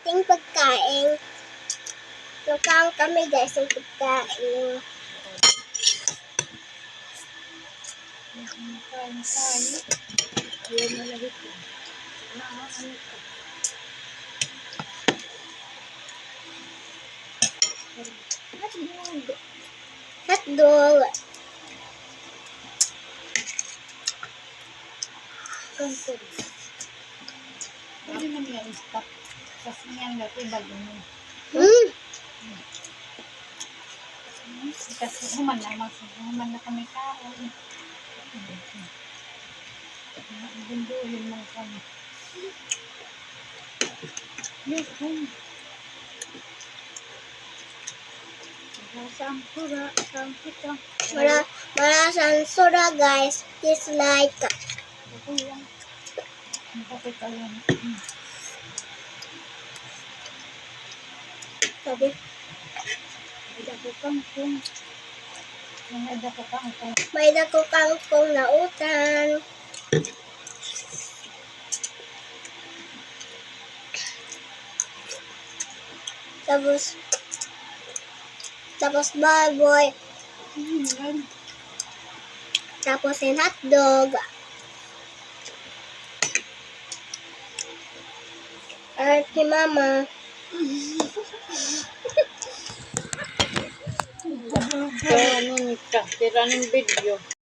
ating pagkain. Lukaang kami guys ng pagkain. Kain tayo. Ayan na lang ito. Hotdog. Kansel. Pwede man yan stop. Kasi yan dati bago mo. Kasi human na kami kaon. Bundulin man kami. Yes, Sampura, sampita. Malasang soda guys. Just like Ito yan. Ang kapit alam. sabi. Ada ko kangkong. Ada ko kangkong. May dako kangkong na utan. Tapos baboy. Tapos yung hotdog. At si mama. Ganun ka. Tira ng video.